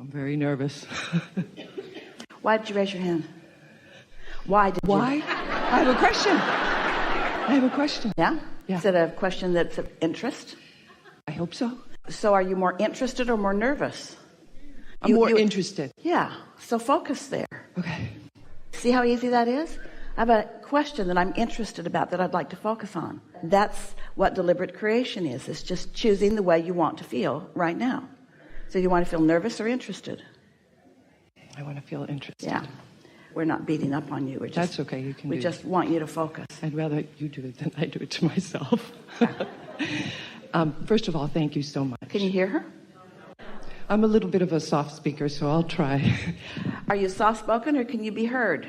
I'm very nervous. Why did you raise your hand? Why? I have a question. Yeah? Yeah. Is it a question that's of interest? I hope so. So are you more interested or more nervous? I'm more interested. Yeah. So focus there. Okay. See how easy that is? I have a question that I'm interested about that I'd like to focus on. That's what deliberate creation is. It's just choosing the way you want to feel right now. So you want to feel nervous or interested? I want to feel interested. Yeah. We're not beating up on you. That's okay. You can. We just want you to focus. I'd rather you do it than I do it to myself. First of all, thank you so much. Can you hear her? I'm a little bit of a soft speaker, so I'll try. Are you soft-spoken or can you be heard?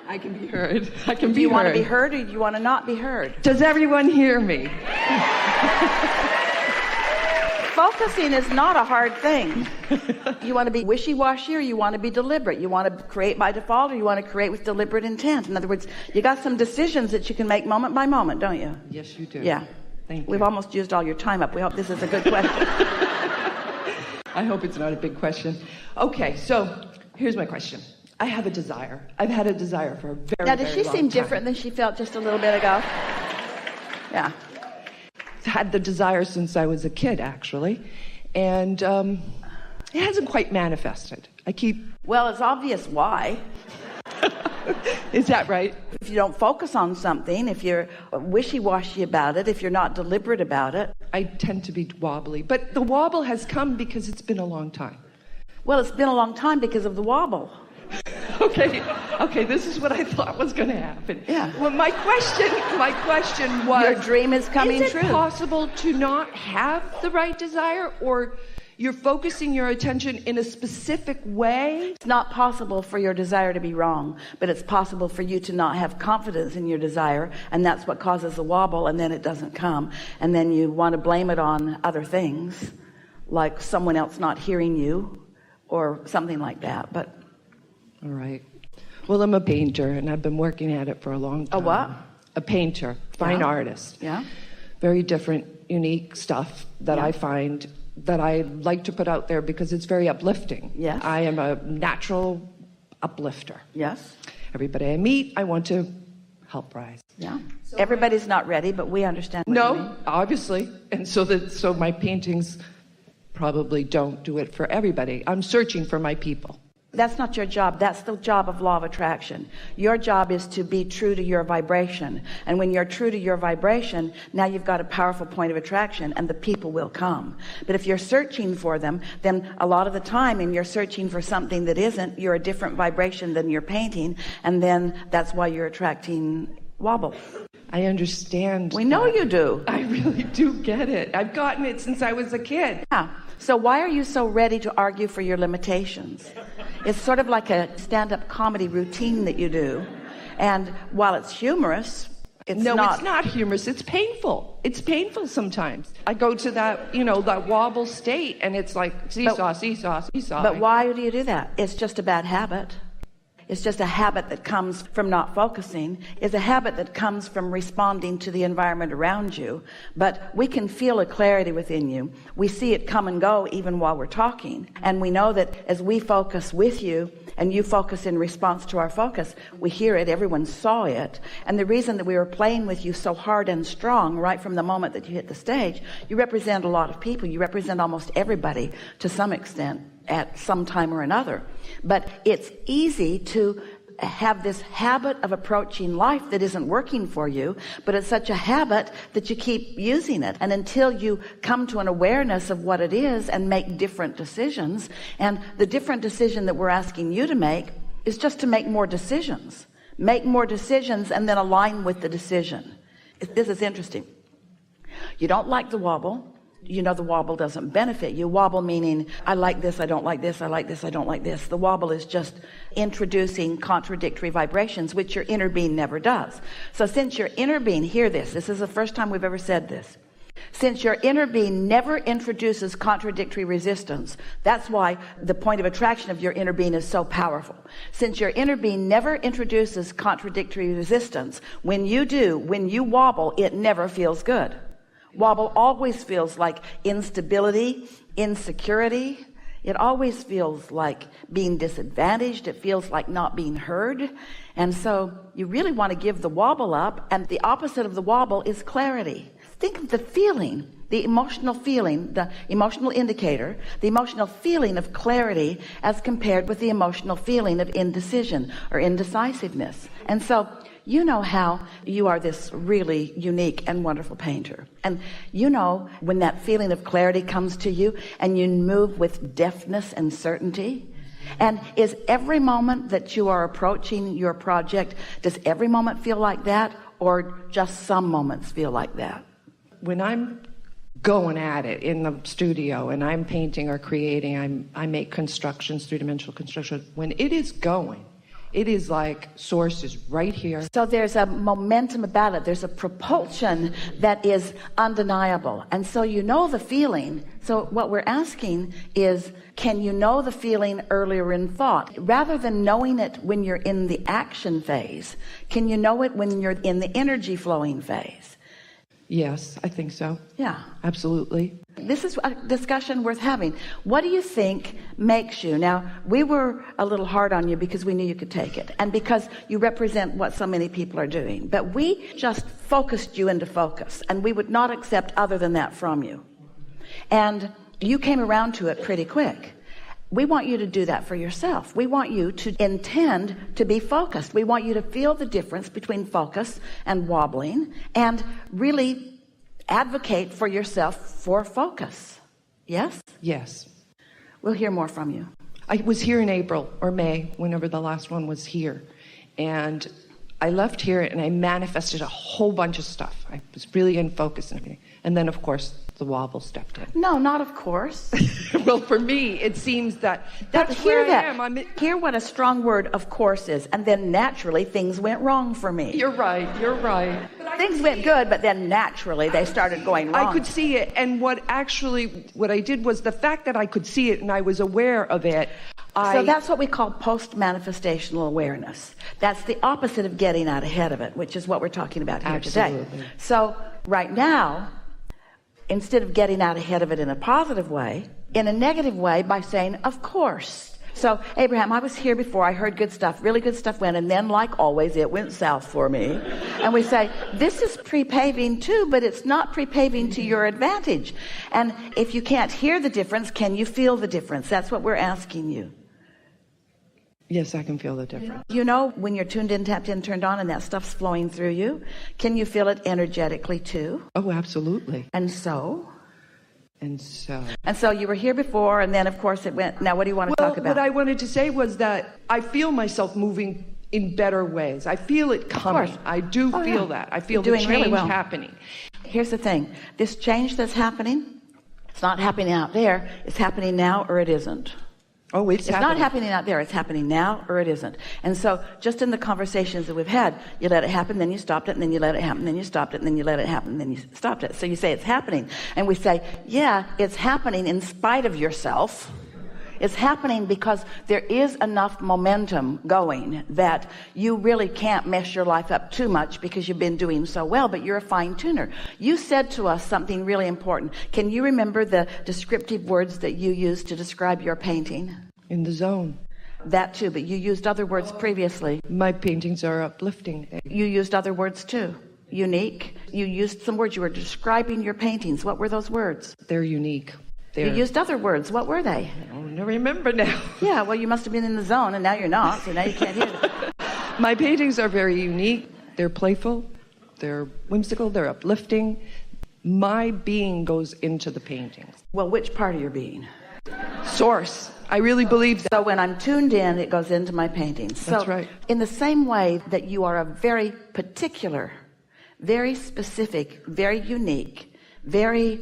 I can be heard. I can be heard. Do you want to be heard or do you want to not be heard? Does everyone hear me? Focusing is not a hard thing. You want to be wishy-washy or you want to be deliberate? You want to create by default or you want to create with deliberate intent? In other words, you got some decisions that you can make moment by moment, don't you? Yes, you do. Yeah. Thank you. We've almost used all your time up. We hope this is a good question. I hope it's not a big question. Okay, so here's my question. I have a desire. I've had a desire for a very, very long time. Now, does she seem different than she felt just a little bit ago? Yeah. I've had the desire since I was a kid, actually. And it hasn't quite manifested. Well, it's obvious why. Is that right? If you don't focus on something, if you're wishy-washy about it, if you're not deliberate about it. I tend to be wobbly. But the wobble has come because it's been a long time. Well, it's been a long time because of the wobble. Okay, this is what I thought was going to happen. Yeah. Well, my question was, your dream is coming true. Is it possible to not have the right desire, or you're focusing your attention in a specific way? It's not possible for your desire to be wrong, but it's possible for you to not have confidence in your desire, and that's what causes the wobble, and then it doesn't come, and then you want to blame it on other things, like someone else not hearing you, or something like that. But all right. Well, I'm a painter, and I've been working at it for a long time. A what? A painter, fine artist. Yeah. Very different, unique stuff that I find that I like to put out there because it's very uplifting. Yes. I am a natural uplifter. Yes. Everybody I meet, I want to help rise. Yeah. So everybody's not ready, but we understand what you mean. Obviously. And so my paintings probably don't do it for everybody. I'm searching for my people. That's not your job. That's the job of law of attraction. Your job is to be true to your vibration. And when you're true to your vibration, now you've got a powerful point of attraction and the people will come. But if you're searching for them, then a lot of the time, and you're searching for something that isn't, you're a different vibration than you're painting. And then that's why you're attracting wobble. I understand. We know you do. I really do get it. I've gotten it since I was a kid. Yeah. So why are you so ready to argue for your limitations? It's sort of like a stand-up comedy routine that you do. And while it's humorous, it's not humorous. It's painful. It's painful sometimes. I go to that, that wobble state, and it's like seesaw, seesaw, seesaw. But why do you do that? It's just a bad habit. It's just a habit that comes from not focusing. It's a habit that comes from responding to the environment around you. But we can feel a clarity within you. We see it come and go even while we're talking. And we know that as we focus with you and you focus in response to our focus, we hear it, everyone saw it. And the reason that we were playing with you so hard and strong right from the moment that you hit the stage, you represent a lot of people. You represent almost everybody to some extent at some time or another. But it's easy to have this habit of approaching life that isn't working for you, but it's such a habit that you keep using it. And until you come to an awareness of what it is and make different decisions, and the different decision that we're asking you to make is just to make more decisions. Make more decisions and then align with the decision. This is interesting. You don't like the wobble. The wobble doesn't benefit you. Wobble meaning, I like this, I don't like this, I like this, I don't like this. The wobble is just introducing contradictory vibrations, which your inner being never does. So since your inner being, hear this is the first time we've ever said this. Since your inner being never introduces contradictory resistance, that's why the point of attraction of your inner being is so powerful. Since your inner being never introduces contradictory resistance, when you wobble, it never feels good. Wobble always feels like instability, insecurity. It always feels like being disadvantaged. It feels like not being heard. And so you really want to give the wobble up, and the opposite of the wobble is clarity. Think of the feeling, the emotional feeling, the emotional indicator, the emotional feeling of clarity as compared with the emotional feeling of indecision or indecisiveness. And so you know how you are this really unique and wonderful painter. And you know when that feeling of clarity comes to you and you move with deftness and certainty. And is every moment that you are approaching your project, does every moment feel like that, or just some moments feel like that? When I'm going at it in the studio and I'm painting or creating, I make constructions, three-dimensional construction. When it is going, it is like source is right here. So there's a momentum about it. There's a propulsion that is undeniable. And so you know the feeling. So what we're asking is, can you know the feeling earlier in thought? Rather than knowing it when you're in the action phase, can you know it when you're in the energy flowing phase? Yes, I think so. Yeah. Absolutely. This is a discussion worth having. What do you think makes you? Now, we were a little hard on you because we knew you could take it, and because you represent what so many people are doing. But we just focused you into focus, and we would not accept other than that from you. And you came around to it pretty quick. We want you to do that for yourself. We want you to intend to be focused. We want you to feel the difference between focus and wobbling, and really advocate for yourself for focus. Yes? Yes. We'll hear more from you. I was here in April or May, whenever the last one was here. And I left here and I manifested a whole bunch of stuff. I was really in focus and everything. And then, of course, the wobble stepped in. No, not of course. Well, for me, it seems that's where I am. Hear what a strong word "of course" is, and then naturally things went wrong for me. You're right. Things went good, but then naturally they started going wrong. I could see it, and what I did was the fact that I could see it and I was aware of it. So that's what we call post-manifestational awareness. That's the opposite of getting out ahead of it, which is what we're talking about here today. So right now, instead of getting out ahead of it in a positive way, in a negative way by saying, of course. So, Abraham, I was here before. I heard good stuff, really good stuff went, and then, like always, it went south for me. And we say, this is pre-paving too, but it's not pre-paving to your advantage. And if you can't hear the difference, can you feel the difference? That's what we're asking you. Yes, I can feel the difference. You know, when you're tuned in, tapped in, turned on, and that stuff's flowing through you, can you feel it energetically too? Oh, absolutely. And so you were here before, and then of course it went. Now what do you want to talk about? What I wanted to say was that I feel myself moving in better ways. I feel it coming. I do feel that. I feel the change happening. Here's the thing. This change that's happening, it's not happening out there. It's happening now, or it isn't. Oh, it's not happening out there. It's happening now, or it isn't. And so just in the conversations that we've had, you let it happen, then you stopped it, and then you let it happen, then you stopped it, and then you let it happen, and then you stopped it. So you say it's happening. And we say, yeah, it's happening in spite of yourself. It's happening because there is enough momentum going that you really can't mess your life up too much because you've been doing so well, but you're a fine tuner. You said to us something really important. Can you remember the descriptive words that you used to describe your painting? In the zone. That too, but you used other words previously. My paintings are uplifting. You used other words too. Unique. You used some words. You were describing your paintings. What were those words? They're unique. You used other words. What were they? I don't remember now. Yeah, well, you must have been in the zone, and now you're not, so now you can't hear them. My paintings are very unique. They're playful. They're whimsical. They're uplifting. My being goes into the paintings. Well, which part of your being? Source. I really believe that. So when I'm tuned in, it goes into my paintings. That's right. In the same way that you are a very particular, very specific, very unique, very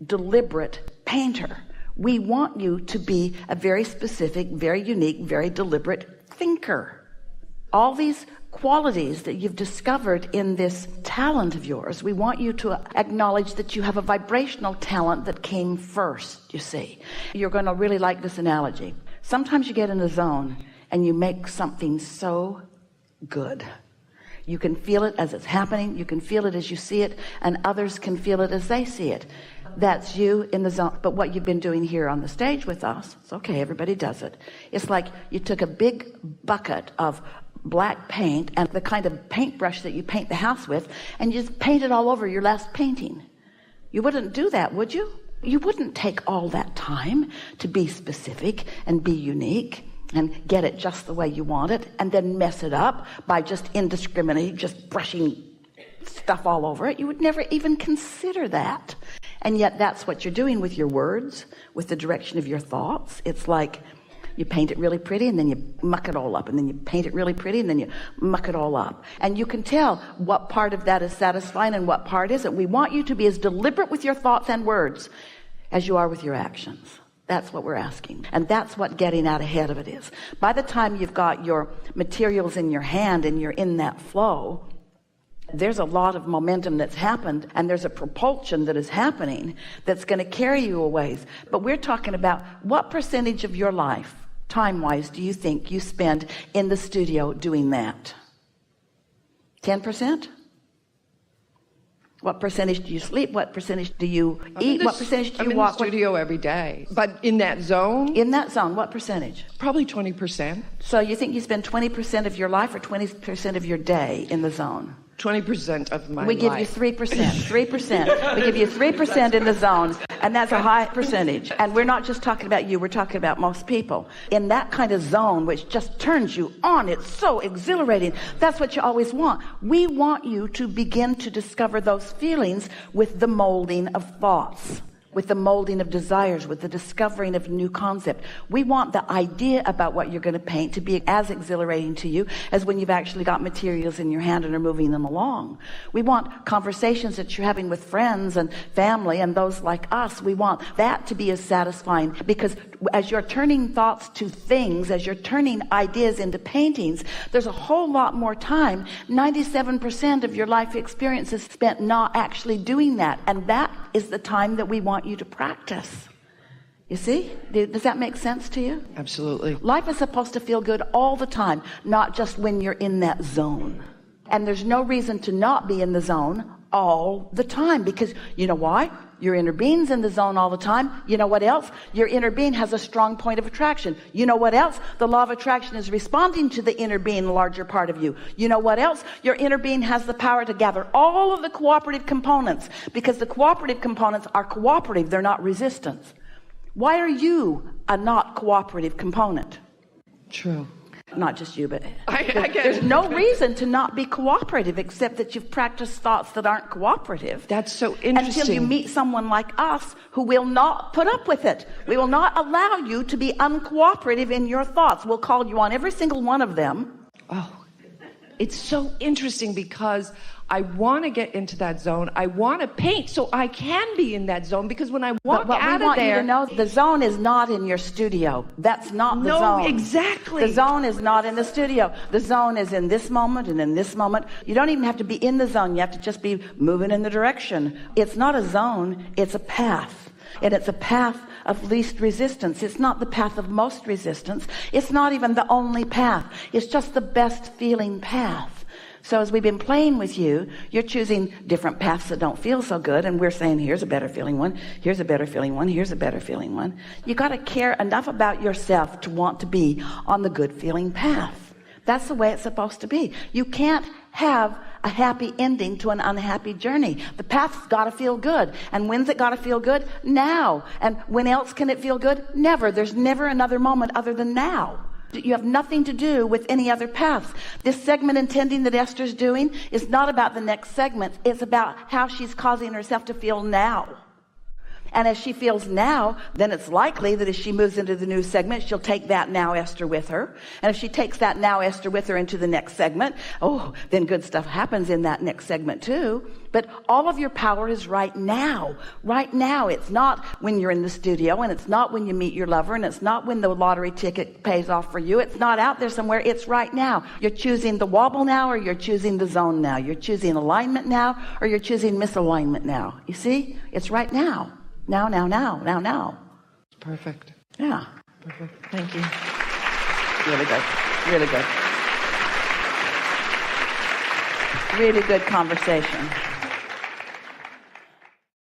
deliberate painter, we want you to be a very specific, very unique, very deliberate thinker. All these qualities that you've discovered in this talent of yours, we want you to acknowledge that you have a vibrational talent that came first, you see. You're going to really like this analogy. Sometimes you get in a zone and you make something so good. You can feel it as it's happening. You can feel it as you see it, and others can feel it as they see it. That's you in the zone. But what you've been doing here on the stage with us, it's okay, everybody does it. It's like you took a big bucket of black paint and the kind of paintbrush that you paint the house with, and you just painted all over your last painting. You wouldn't do that, would you? You wouldn't take all that time to be specific and be unique and get it just the way you want it, and then mess it up by just indiscriminately just brushing stuff all over it. You would never even consider that. And yet that's what you're doing with your words, with the direction of your thoughts. It's like you paint it really pretty and then you muck it all up, and then you paint it really pretty and then you muck it all up. And you can tell what part of that is satisfying and what part isn't. We want you to be as deliberate with your thoughts and words as you are with your actions. That's what we're asking. And that's what getting out ahead of it is. By the time you've got your materials in your hand and you're in that flow, there's a lot of momentum that's happened, and there's a propulsion that is happening that's going to carry you a ways. But we're talking about what percentage of your life, time-wise, do you think you spend in the studio doing that? 10%? What percentage do you sleep? What percentage do you eat? What percentage do you walk? I'm in the studio every day. But in that zone? In that zone, what percentage? Probably 20%. So you think you spend 20% of your life or 20% of your day in the zone? 20% of my life. We give you 3%. 3%. We give you 3% in the zone, and that's a high percentage. And we're not just talking about you, we're talking about most people. In that kind of zone, which just turns you on, it's so exhilarating. That's what you always want. We want you to begin to discover those feelings with the molding of thoughts, with the molding of desires, with the discovering of new concept. We want the idea about what you're going to paint to be as exhilarating to you as when you've actually got materials in your hand and are moving them along. We want conversations that you're having with friends and family and those like us. We want that to be as satisfying, because as you're turning thoughts to things, as you're turning ideas into paintings, there's a whole lot more time. 97% of your life experience is spent not actually doing that, and that is the time that we want you to practice. You see? Does that make sense to you? Absolutely. Life is supposed to feel good all the time, not just when you're in that zone. And there's no reason to not be in the zone all the time, because you know why? Your inner being's in the zone all the time. You know what else? Your inner being has a strong point of attraction. You know what else? The law of attraction is responding to the inner being, the larger part of you. You know what else? Your inner being has the power to gather all of the cooperative components, because the cooperative components are cooperative. They're not resistance. Why are you a not cooperative component? True. Not just you, but I get there's it. no reason to not be cooperative, except that you've practiced thoughts that aren't cooperative. That's so interesting. Until you meet someone like us who will not put up with it. We will not allow you to be uncooperative in your thoughts. We'll call you on every single one of them. Oh, it's so interesting, because I want to get into that zone. I want to paint so I can be in that zone, because when I walk out of there... You to know, the zone is not in your studio. That's not the zone. No, exactly. The zone is not in the studio. The zone is in this moment and in this moment. You don't even have to be in the zone. You have to just be moving in the direction. It's not a zone. It's a path. And it's a path of least resistance. It's not the path of most resistance. It's not even the only path. It's just the best feeling path. So as we've been playing with you, you're choosing different paths that don't feel so good, and we're saying, here's a better feeling one, here's a better feeling one, here's a better feeling one. You got to care enough about yourself to want to be on the good feeling path. That's the way it's supposed to be. You can't have a happy ending to an unhappy journey. The path's got to feel good. And when's it got to feel good? Now. And when else can it feel good? Never. There's never another moment other than now. You have nothing to do with any other paths. This segment intending that Esther's doing is not about the next segment. It's about how she's causing herself to feel now. And as she feels now, then it's likely that as she moves into the new segment, she'll take that now Esther with her. And if she takes that now Esther with her into the next segment, oh, then good stuff happens in that next segment too. But all of your power is right now. Right now. It's not when you're in the studio, and it's not when you meet your lover, and it's not when the lottery ticket pays off for you. It's not out there somewhere. It's right now. You're choosing the wobble now, or you're choosing the zone now. You're choosing alignment now, or you're choosing misalignment now. You see? It's right now. Now, now, now, now, now. Perfect. Yeah. Perfect. Thank you. Really good. Really good. really good conversation.